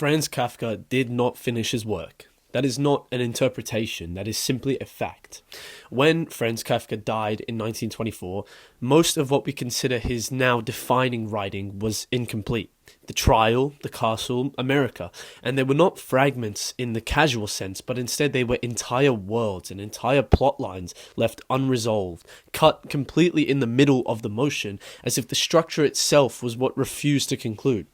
Franz Kafka did not finish his work. That is not an interpretation, that is simply a fact. When Franz Kafka died in 1924, most of what we consider his now defining writing was incomplete. The Trial, The Castle, America, and they were not fragments in the casual sense, but instead they were entire worlds and entire plot lines left unresolved, cut completely in the middle of the motion, as if the structure itself was what refused to conclude.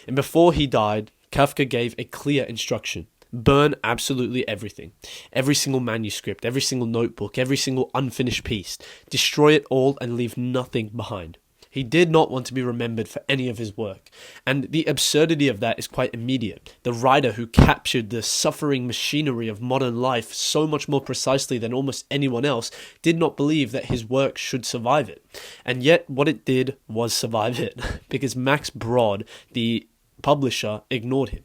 And before he died, Kafka gave a clear instruction. Burn absolutely everything. Every single manuscript, every single notebook, every single unfinished piece. Destroy it all and leave nothing behind. He did not want to be remembered for any of his work, and the absurdity of that is quite immediate. The writer who captured the suffering machinery of modern life so much more precisely than almost anyone else did not believe that his work should survive it. And yet what it did was survive it, because Max Brod, the publisher, ignored him.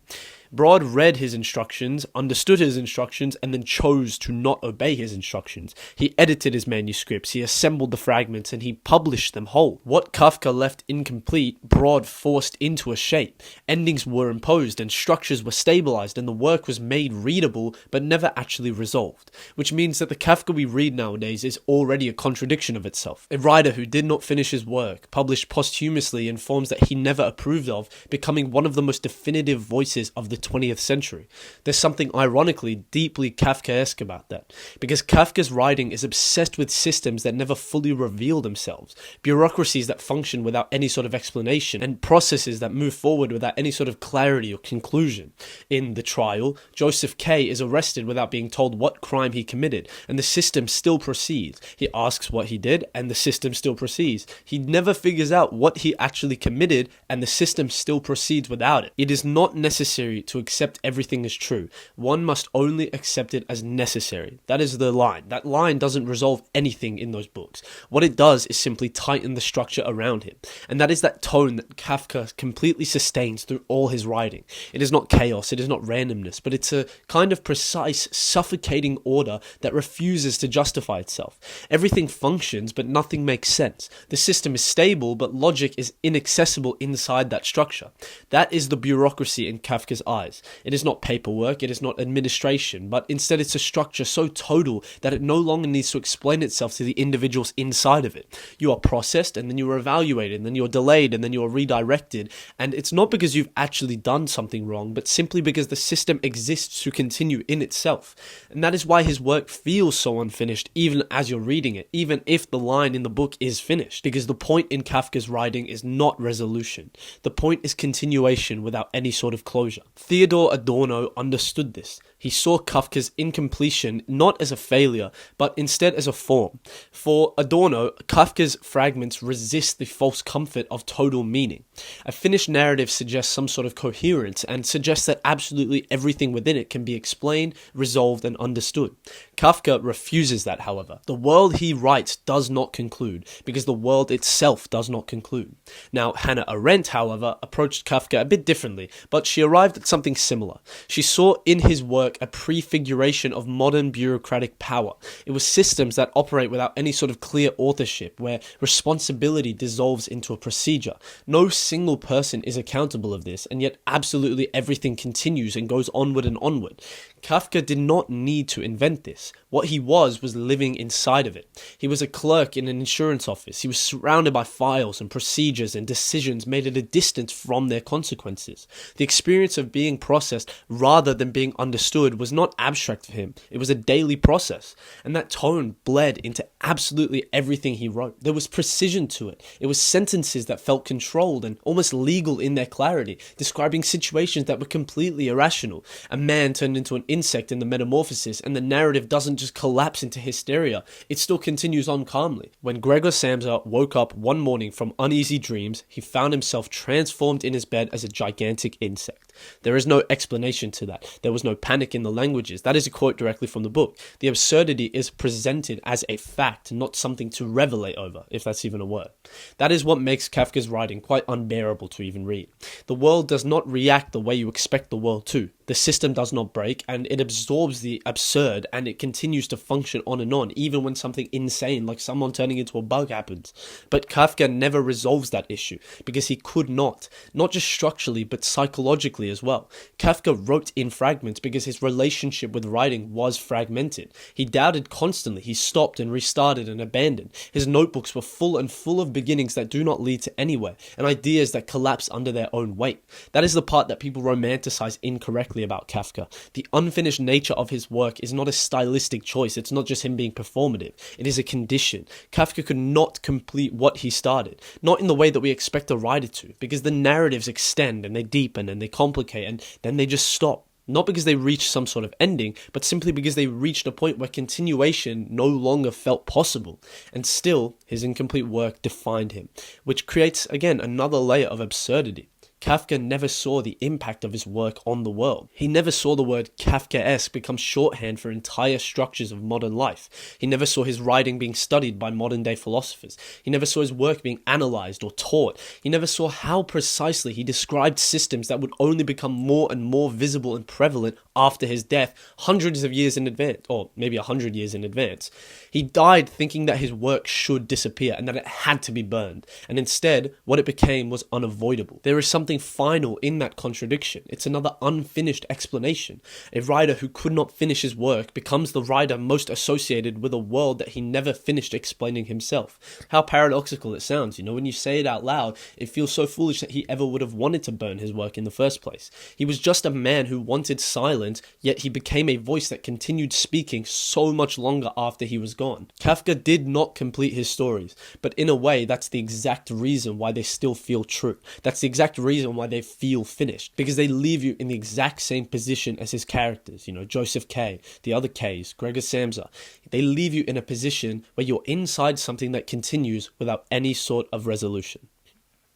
Brod read his instructions, understood his instructions, and then chose to not obey his instructions. He edited his manuscripts, he assembled the fragments, and he published them whole. What Kafka left incomplete, Brod forced into a shape. Endings were imposed, and structures were stabilized, and the work was made readable, but never actually resolved. Which means that the Kafka we read nowadays is already a contradiction of itself. A writer who did not finish his work, published posthumously in forms that he never approved of, becoming one of the most definitive voices of the 20th century. There's something ironically deeply Kafkaesque about that, because Kafka's writing is obsessed with systems that never fully reveal themselves, bureaucracies that function without any sort of explanation, and processes that move forward without any sort of clarity or conclusion. In The Trial, Joseph K. is arrested without being told what crime he committed, and the system still proceeds. He asks what he did, and the system still proceeds. He never figures out what he actually committed, and the system still proceeds without it. It is not necessary to accept everything as true. One must only accept it as necessary. That is the line. That line doesn't resolve anything in those books. What it does is simply tighten the structure around him. And that is that tone that Kafka completely sustains through all his writing. It is not chaos, it is not randomness, but it's a kind of precise, suffocating order that refuses to justify itself. Everything functions, but nothing makes sense. The system is stable, but logic is inaccessible inside that structure. That is the bureaucracy in Kafka's eyes. It is not paperwork, it is not administration, but instead it's a structure so total that it no longer needs to explain itself to the individuals inside of it. You are processed, and then you are evaluated, and then you're delayed, and then you're redirected, and it's not because you've actually done something wrong, but simply because the system exists to continue in itself. And that is why his work feels so unfinished even as you're reading it, even if the line in the book is finished, because the point in Kafka's writing is not resolution. The point is continuation without any sort of closure. Theodor Adorno understood this. He saw Kafka's incompletion not as a failure, but instead as a form. For Adorno, Kafka's fragments resist the false comfort of total meaning. A finished narrative suggests some sort of coherence and suggests that absolutely everything within it can be explained, resolved, and understood. Kafka refuses that, however. The world he writes does not conclude, because the world itself does not conclude. Now, Hannah Arendt, however, approached Kafka a bit differently, but she arrived at something similar. She saw in his work a prefiguration of modern bureaucratic power. It was systems that operate without any sort of clear authorship, where responsibility dissolves into a procedure. No single person is accountable of this, and yet absolutely everything continues and goes onward and onward. Kafka did not need to invent this. What he was living inside of it. He was a clerk in an insurance office. He was surrounded by files and procedures and decisions made at a distance from their consequences. The experience of being processed rather than being understood was not abstract for him. It was a daily process. And that tone bled into absolutely everything he wrote. There was precision to it. It was sentences that felt controlled and almost legal in their clarity, describing situations that were completely irrational. A man turned into an insect in the metamorphosis, and the narrative doesn't just collapse into hysteria, it still continues on calmly. When Gregor Samsa woke up one morning from uneasy dreams, he found himself transformed in his bed as a gigantic insect. There is no explanation to that. There was no panic in the languages. That is a quote directly from the book. The absurdity is presented as a fact, not something to revelate over, if that's even a word. That is what makes Kafka's writing quite unbearable to even read. The world does not react the way you expect the world to. The system does not break, and it absorbs the absurd, and it continues to function on and on, even when something insane, like someone turning into a bug, happens. But Kafka never resolves that issue, because he could not just structurally, but psychologically as well. Kafka wrote in fragments because his relationship with writing was fragmented. He doubted constantly, he stopped and restarted and abandoned. His notebooks were full of beginnings that do not lead to anywhere, and ideas that collapse under their own weight. That is the part that people romanticize incorrectly about Kafka. The unfinished nature of his work is not a stylistic choice, it's not just him being performative, it is a condition. Kafka could not complete what he started, not in the way that we expect a writer to, because the narratives extend and they deepen and they complicate and then they just stop. Not because they reached some sort of ending, but simply because they reached a point where continuation no longer felt possible. And still, his incomplete work defined him, which creates, again, another layer of absurdity. Kafka never saw the impact of his work on the world. He never saw the word Kafkaesque become shorthand for entire structures of modern life. He never saw his writing being studied by modern-day philosophers. He never saw his work being analyzed or taught. He never saw how precisely he described systems that would only become more and more visible and prevalent after his death, hundreds of years in advance, or maybe 100 years in advance. He died thinking that his work should disappear and that it had to be burned, and instead, what it became was unavoidable. There is something final in that contradiction. It's another unfinished explanation. A writer who could not finish his work becomes the writer most associated with a world that he never finished explaining himself. How paradoxical it sounds, when you say it out loud, it feels so foolish that he ever would have wanted to burn his work in the first place. He was just a man who wanted silence, yet he became a voice that continued speaking so much longer after he was gone. Kafka did not complete his stories, but in a way, that's the exact reason why they still feel true. That's the exact reason why they feel finished, because they leave you in the exact same position as his characters, Joseph K, the other Ks, Gregor Samsa. They leave you in a position where you're inside something that continues without any sort of resolution.